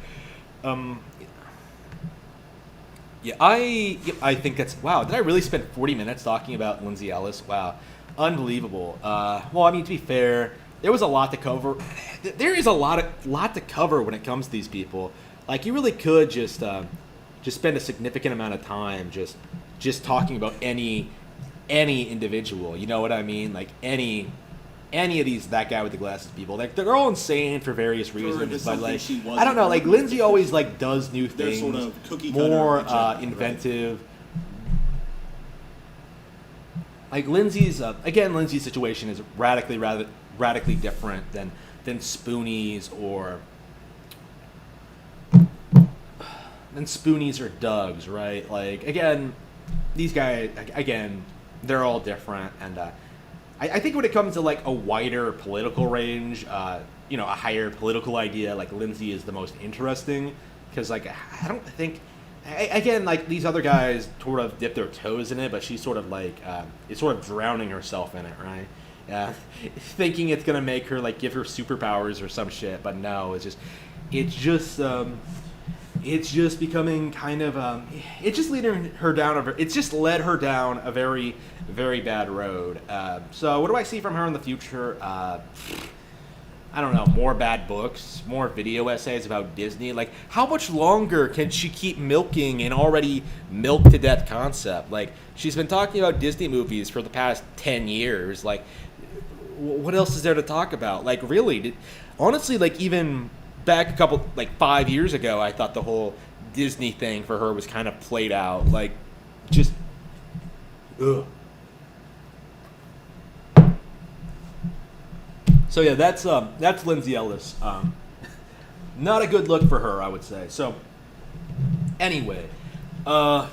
Yeah, I think that's, wow, did I really spend 40 minutes talking about Lindsay Ellis? Wow, unbelievable. Well, I mean, to be fair, there was a lot to cover. There is a lot to cover when it comes to these people. Like, you really could just spend a significant amount of time just talking about any individual, you know what I mean? Like, any of these, that guy with the glasses people, like they're all insane for various reasons. But like, I don't know, like Lindsay always like does new things, sort of more inventive. Right? Like Lindsay's situation is radically different than Spoonie's or Doug's, right? Like again, these guys they're all different, and I think when it comes to like a wider political range, a higher political idea, like Lindsay is the most interesting, because like I don't think, again, like these other guys sort of dip their toes in it, but she's sort of like is sort of drowning herself in it, right? thinking it's gonna make her like give her superpowers or some shit. But no, it's just becoming kind of it's just leading her down it's just led her down a very, very bad road. So what do I see from her in the future? I don't know, more bad books, more video essays about Disney. Like, how much longer can she keep milking an already milked to death concept? Like, she's been talking about Disney movies for the past 10 years. Like, what else is there to talk about? Like, really, honestly, like, even back 5 years ago, I thought the whole Disney thing for her was kind of played out. Like, just, ugh. So yeah, that's Lindsay Ellis. Not a good look for her, I would say. So anyway, yeah.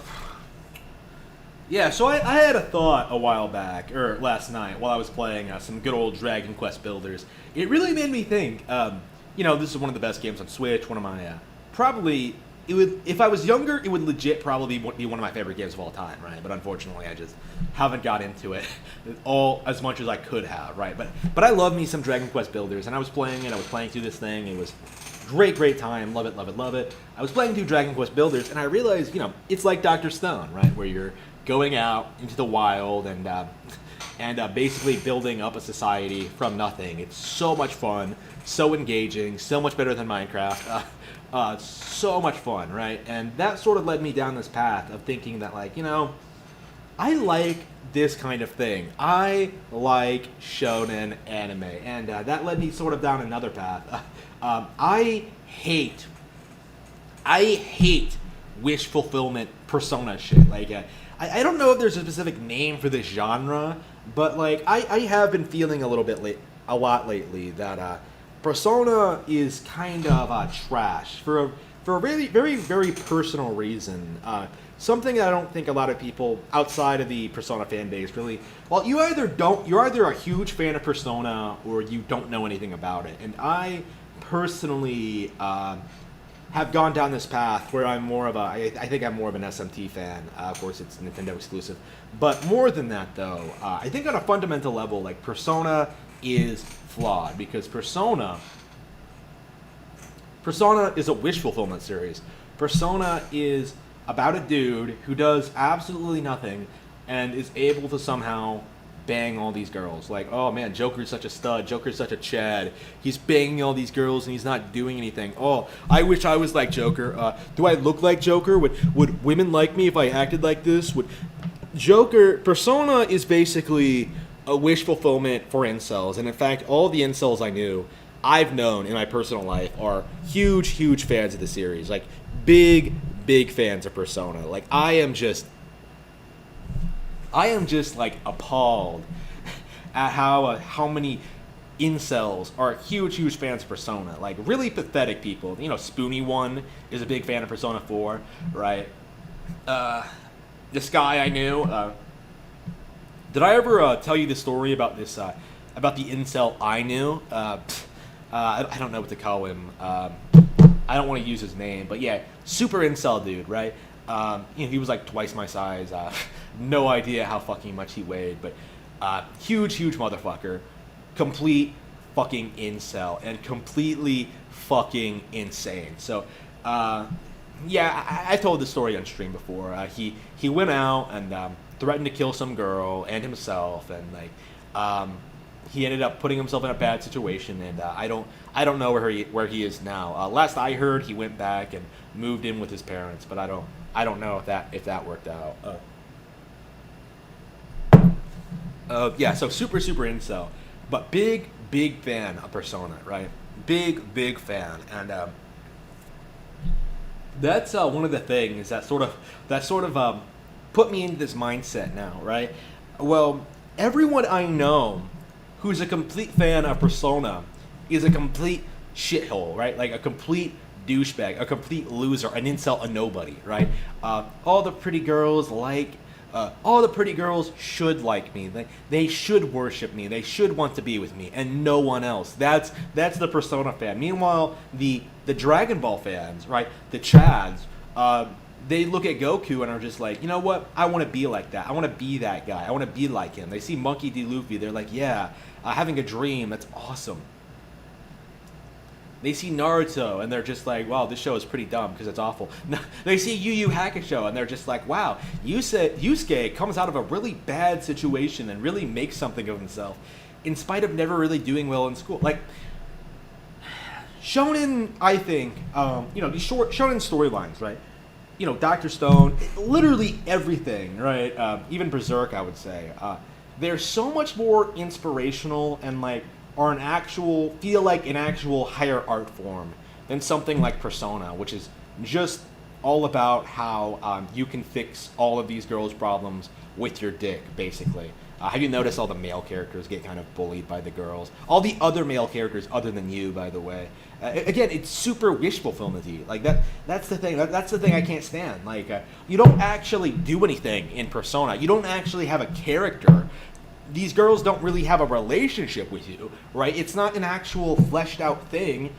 So I had a thought a while back, or last night, while I was playing some good old Dragon Quest Builders. It really made me think. This is one of the best games on Switch. One of my probably. It would, if I was younger, it would legit probably be one of my favorite games of all time, right? But unfortunately, I just haven't got into it all as much as I could have, right? But I love me some Dragon Quest Builders, and I was playing it. I was playing through this thing. It was great time. Love it. I was playing through Dragon Quest Builders, and I realized, it's like Dr. Stone, right? Where you're going out into the wild and basically building up a society from nothing. It's so much fun, so engaging, so much better than Minecraft. So much fun, right? And that sort of led me down this path of thinking that, I like this kind of thing. I like shonen anime, and that led me sort of down another path. I hate wish fulfillment persona shit. I don't know if there's a specific name for this genre, but I have been feeling a lot lately that Persona is kind of trash for a really very, very personal reason. Something that I don't think a lot of people outside of the Persona fan base really. Well, you're either a huge fan of Persona or you don't know anything about it. And I personally have gone down this path where I'm more of I think I'm more of an SMT fan. Of course, it's Nintendo exclusive. But more than that, though, I think on a fundamental level, Persona is flawed because Persona is a wish fulfillment series. Persona is about a dude who does absolutely nothing and is able to somehow bang all these girls. Oh man, Joker's such a stud, Joker's such a Chad. He's banging all these girls and he's not doing anything. Oh, I wish I was like Joker. Do I look like Joker? Would women like me if I acted like this? Persona is basically a wish fulfillment for incels, and in fact, all the incels I've known in my personal life are huge fans of the series. Big fans of Persona. I am just appalled at how many incels are huge fans of Persona. Really pathetic people. Spoony One is a big fan of Persona 4, right? This guy I knew. Did I ever tell you the story about this? About the incel I knew? I don't know what to call him. I don't want to use his name, but yeah, super incel dude, right? He was twice my size. No idea how fucking much he weighed, but huge motherfucker, complete fucking incel, and completely fucking insane. So, yeah, I told this story on stream before. He went out and threatened to kill some girl and himself, and he ended up putting himself in a bad situation, and I don't know where he is now. Last I heard, he went back and moved in with his parents, but I don't know if that worked out. Yeah, so super incel, but big fan of Persona, right? Big fan, and that's one of the things that sort of put me into this mindset now, right? Well, everyone I know who's a complete fan of Persona is a complete shithole, right? A complete douchebag, a complete loser, an incel, a nobody, right? All the pretty girls should like me. They should worship me. They should want to be with me, and no one else. That's the Persona fan. Meanwhile, the Dragon Ball fans, right? The Chads, they look at Goku and are just like, you know what? I want to be like that. I want to be that guy. I want to be like him. They see Monkey D. Luffy. They're like, yeah, having a dream. That's awesome. They see Naruto and they're just like, wow, this show is pretty dumb because it's awful. They see Yu Yu Hakusho and they're just like, wow, Yusuke comes out of a really bad situation and really makes something of himself in spite of never really doing well in school. Like, shonen, I think, these shonen storylines, right? Dr. Stone, literally everything, right? Even Berserk, I would say. They're so much more inspirational and like feel like an actual higher art form than something like Persona, which is just all about how you can fix all of these girls' problems with your dick, basically. Have you noticed all the male characters get kind of bullied by the girls? All the other male characters, other than you, by the way. Again, it's super wish fulfillment-y. Like, that's the thing. That's the thing I can't stand. Like, you don't actually do anything in Persona. You don't actually have a character. These girls don't really have a relationship with you, right? It's not an actual fleshed out thing.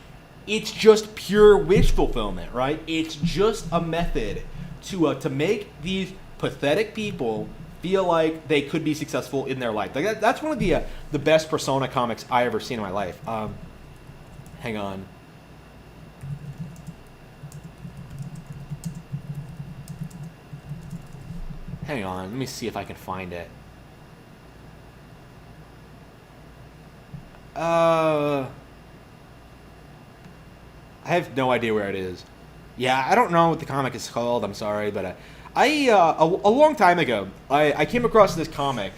It's just pure wish fulfillment, right? It's just a method to make these pathetic people feel like they could be successful in their life. Like that's one of the best Persona comics I ever seen in my life. Hang on. Hang on. Let me see if I can find it. I have no idea where it is. Yeah, I don't know what the comic is called. I'm sorry, but a long time ago, I came across this comic.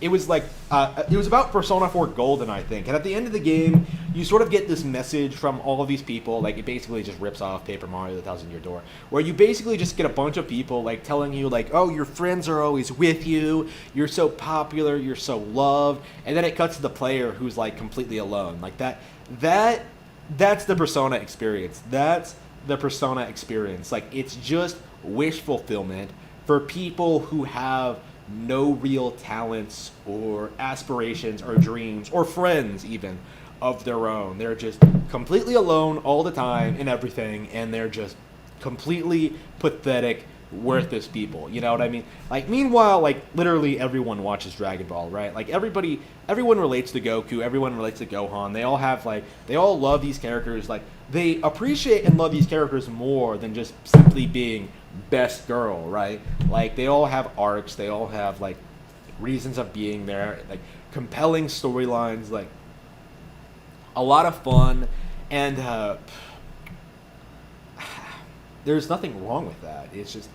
It was about Persona 4 Golden, I think. And at the end of the game, you sort of get this message from all of these people. Like, it basically just rips off Paper Mario: The Thousand Year Door, where you basically just get a bunch of people like telling you like, oh, your friends are always with you. You're so popular. You're so loved. And then it cuts to the player who's like completely alone. Like that's the Persona experience. That's the Persona experience. Like, it's just wish fulfillment for people who have no real talents or aspirations or dreams or friends even of their own. They're just completely alone all the time in everything, and they're just completely pathetic, worthless people. You know what I mean? Like, meanwhile, like, literally everyone watches Dragon Ball, right? Like, everyone relates to Goku, everyone relates to Gohan. They all love these characters. Like, they appreciate and love these characters more than just simply being best girl, right? Like, they all have arcs, they all have like reasons of being there, like compelling storylines, like a lot of fun, and there's nothing wrong with that. It's just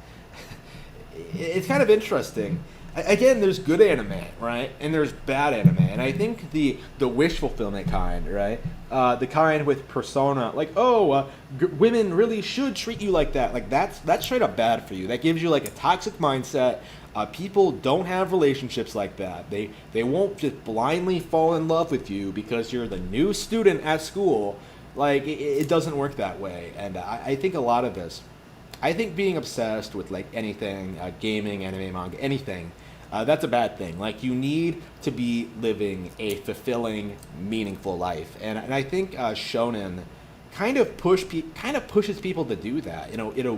it's kind of interesting. Again, there's good anime, right? And there's bad anime. And I think the wish fulfillment kind, right? The kind with Persona, like, women really should treat you like that. Like, that's straight up bad for you. That gives you, like, a toxic mindset. People don't have relationships like that. They won't just blindly fall in love with you because you're the new student at school. Like, it doesn't work that way. And I think a lot of this, I think being obsessed with, like, anything, gaming, anime, manga, anything, that's a bad thing. Like, you need to be living a fulfilling, meaningful life. And I think shonen kind of pushes people to do that, in a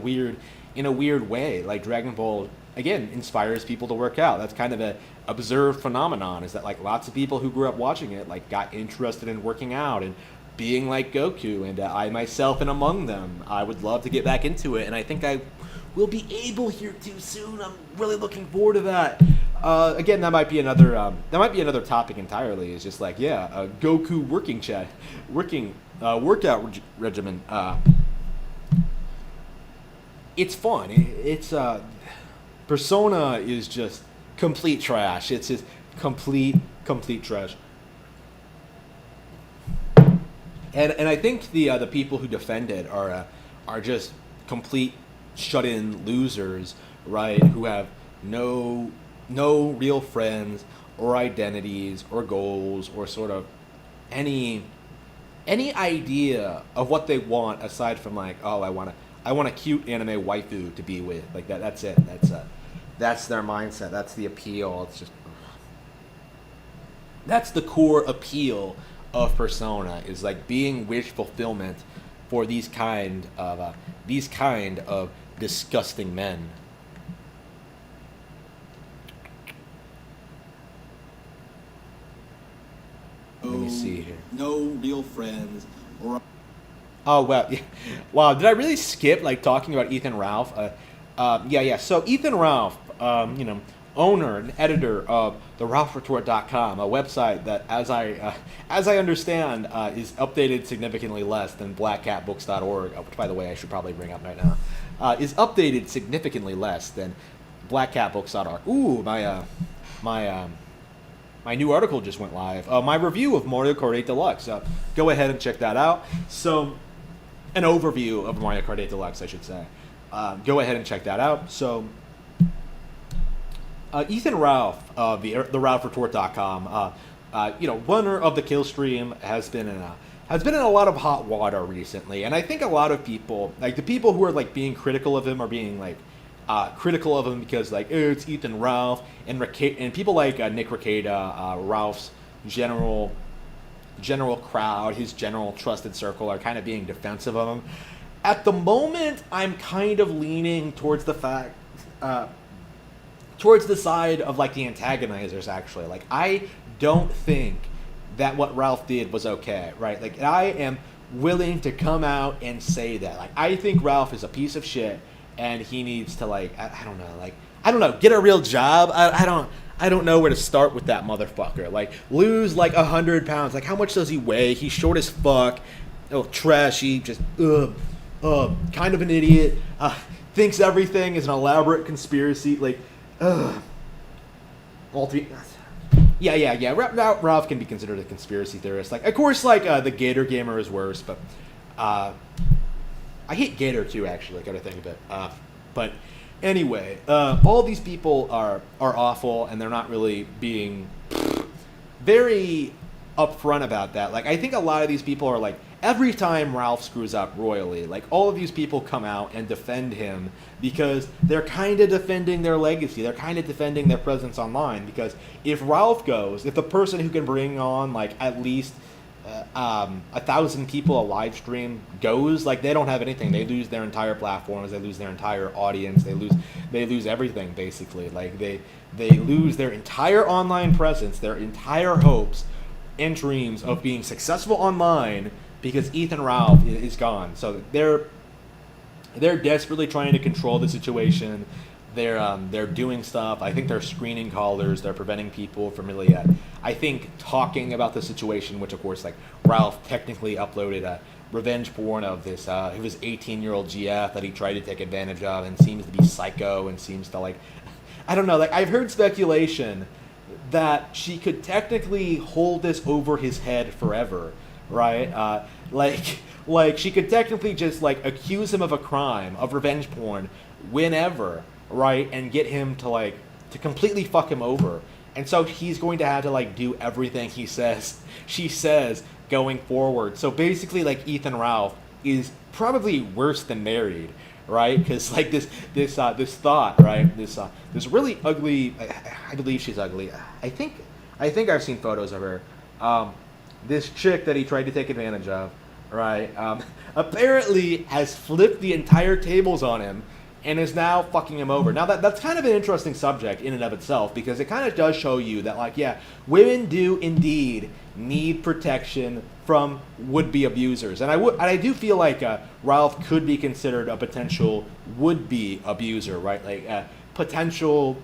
weird way. Like, Dragon Ball, again, inspires people to work out. That's kind of a observed phenomenon, is that, like, lots of people who grew up watching it, like, got interested in working out and being like Goku, and I myself am among them. I would love to get back into it, and I think I will be able here too soon. I'm really looking forward to that. Again, that might be another topic entirely. Is just like, a Goku workout regimen. It's fun. It's Persona is just complete trash. It's just complete trash. And I think the people who defend it are just complete shut-in losers, right? Who have no real friends or identities or goals or sort of any idea of what they want aside from, like, oh, I want a cute anime waifu to be with. Like, that's it. That's their mindset. That's the appeal. It's just, that's the core appeal of Persona, is like being wish fulfillment for these kind of disgusting men. Let me see here. No real friends. Or Oh, well, yeah. Wow, did I really skip, like, talking about Ethan Ralph? Yeah. So Ethan Ralph, owner and editor of theralphretort.com, a website that, as I understand, is updated significantly less than blackcatbooks.org, which, by the way, I should probably bring up right now, is updated significantly less than blackcatbooks.org. Ooh, my new article just went live. My review of Mario Kart 8 Deluxe. Go ahead and check that out. So, an overview of Mario Kart 8 Deluxe, I should say. Go ahead and check that out. So, Ethan Ralph of the RalphRetort.com, runner of the kill stream, has been in a lot of hot water recently, and I think a lot of people, like the people who are like being critical of him, are being like critical of him because like, oh, it's Ethan Ralph, and people like Nick Rekieta, Ralph's general crowd, his general trusted circle, are kind of being defensive of him. At the moment, I'm kind of leaning towards the fact. Towards the side of like the antagonizers, actually. Like, I don't think that what Ralph did was okay, right? Like, I am willing to come out and say that. Like, I think Ralph is a piece of shit, and he needs to like, I don't know, get a real job. I don't know where to start with that motherfucker. Like, lose like 100 pounds. Like, how much does he weigh? He's short as fuck. Oh, trashy. Just kind of an idiot. Thinks everything is an elaborate conspiracy. Like. Yeah. Ralph can be considered a conspiracy theorist. Like, of course, like the Gator Gamer is worse, but I hate Gator too. Actually, got to think of it. But anyway, all these people are awful, and they're not really being very upfront about that. Like, I think a lot of these people are like, every time Ralph screws up royally, like, all of these people come out and defend him because they're kind of defending their legacy. They're kind of defending their presence online, because if Ralph goes, if the person who can bring on, like, at least 1,000 people a live stream goes, like, they don't have anything. They lose their entire platforms. They lose their entire audience. They lose everything, basically. Like, they lose their entire online presence, their entire hopes and dreams of being successful online, because Ethan Ralph is gone. So they're desperately trying to control the situation. They're doing stuff. I think they're screening callers. They're preventing people from really, I think, talking about the situation, which, of course, like, Ralph technically uploaded a revenge porn of this, it was 18-year-old GF that he tried to take advantage of, and seems to be psycho, and seems to, like, I don't know, like, I've heard speculation that she could technically hold this over his head forever, right? Like she could technically just, like, accuse him of a crime, of revenge porn, whenever, right? And get him to completely fuck him over. And so he's going to have to, like, do everything she says going forward. So basically, like, Ethan Ralph is probably worse than married, right? Because, like, this thought, right? This really ugly. I believe she's ugly. I think I've seen photos of her. This chick that he tried to take advantage of, right? Apparently has flipped the entire tables on him and is now fucking him over. Now that's kind of an interesting subject in and of itself, because it kind of does show you that, like, yeah, women do indeed need protection from would-be abusers, and I do feel like Ralph could be considered a potential would-be abuser, right? Like, potential.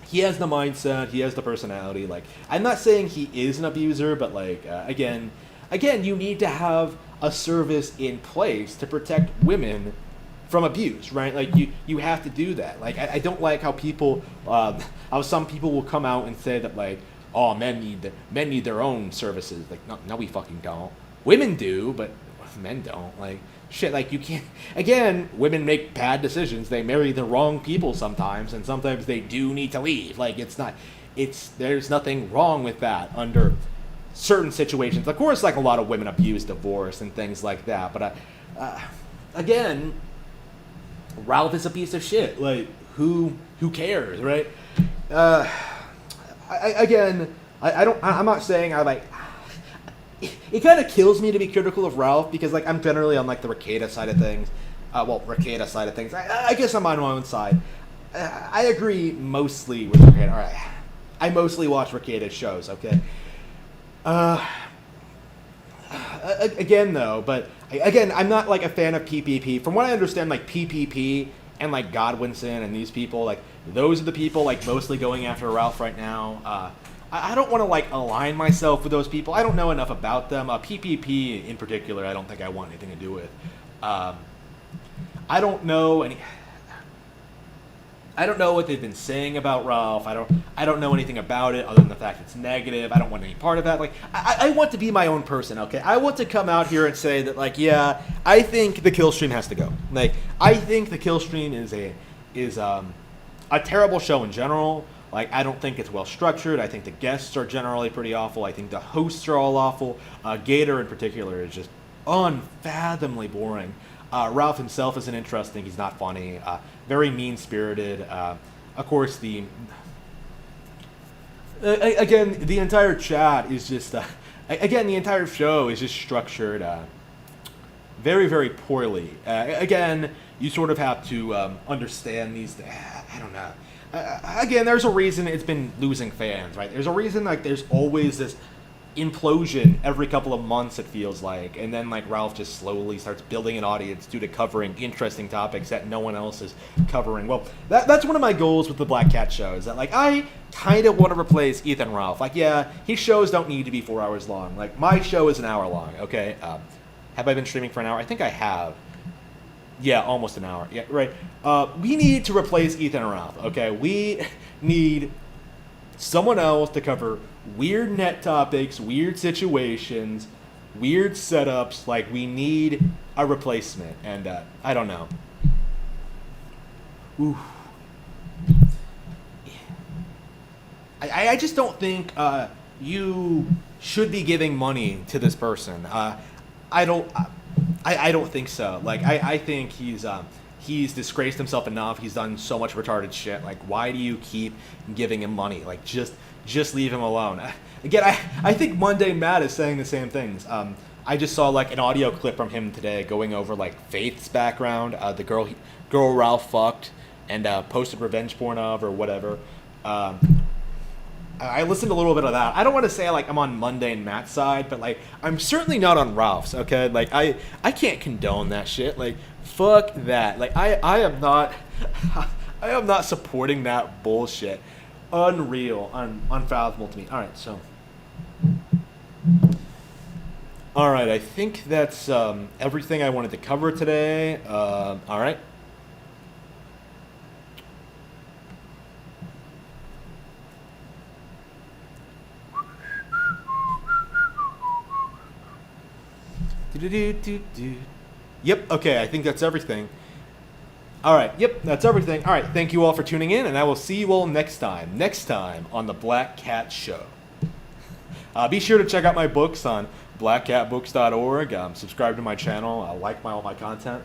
He has the mindset, he has the personality. Like, I'm not saying he is an abuser, but, like, again, you need to have a service in place to protect women from abuse, right? Like, you have to do that. Like, I don't like how people, how some people will come out and say that, like, oh, men need their own services. Like, no, we fucking don't. Women do, but men don't. Like, shit, like, you can't. Again, women make bad decisions. They marry the wrong people sometimes, and sometimes they do need to leave. Like, there's nothing wrong with that under certain situations. Of course, like, a lot of women abuse divorce and things like that, but again, Ralph is a piece of shit. Like, who cares, right? I'm not saying I like. It kind of kills me to be critical of Ralph, because, like, I'm generally on, like, the Rekieta side of things. Rekieta side of things. I guess I'm on my own side. I agree mostly with Rekieta. All right, I mostly watch Rekieta shows. Okay. Again, though, I'm not like a fan of PPP. From what I understand, like PPP and like Godwinson and these people, like those are the people like mostly going after Ralph right now. I don't want to like align myself with those people. I don't know enough about them. PPP in particular, I don't think I want anything to do with. I don't know what they've been saying about Ralph. I don't know anything about it other than the fact it's negative. I don't want any part of that. Like I want to be my own person, okay? I want to come out here and say that like, yeah, I think the kill stream has to go. Like I think the kill stream is a terrible show in general. Like I don't think it's well structured. I think the guests are generally pretty awful. I think the hosts are all awful. Gator in particular is just unfathomably boring. Ralph himself isn't interesting. He's not funny. Very mean-spirited. Of course, again, the entire chat is just... again, the entire show is just structured very, very poorly. Again, you sort of have to understand these... I don't know. Again, there's a reason it's been losing fans, right? There's a reason, like, there's always this implosion every couple of months, it feels like, and then like Ralph just slowly starts building an audience due to covering interesting topics that no one else is covering. Well, that's one of my goals with the Black Cat show, is that like I kind of want to replace Ethan Ralph. Like, yeah, his shows don't need to be 4 hours long. Like my show is an hour long. Okay, have I been streaming for an hour? I think I have. Yeah, almost an hour. Yeah, right. We need to replace Ethan Ralph. Okay, we need someone else to cover weird net topics, weird situations, weird setups. Like, we need a replacement, and I don't know. Ooh. I just don't think you should be giving money to this person. I don't think so. Like, I think he's disgraced himself enough. He's done so much retarded shit. Like, why do you keep giving him money? Like, just leave him alone. Again, I think Mundane Matt is saying the same things. I just saw like an audio clip from him today going over like Faith's background, the girl Ralph fucked and posted revenge porn of or whatever. I listened to a little bit of that. I don't want to say like I'm on Mundane Matt's side, but like I'm certainly not on Ralph's. Okay, like I can't condone that shit. Like fuck that. Like I am not supporting that bullshit. Unreal, unfathomable to me. All right, so. All right, I think that's everything I wanted to cover today. All right. Yep, okay, I think that's everything. All right, yep, that's everything. All right, thank you all for tuning in, and I will see you all next time on the Black Cat Show. Be sure to check out my books on blackcatbooks.org. Subscribe to my channel. Like all my content.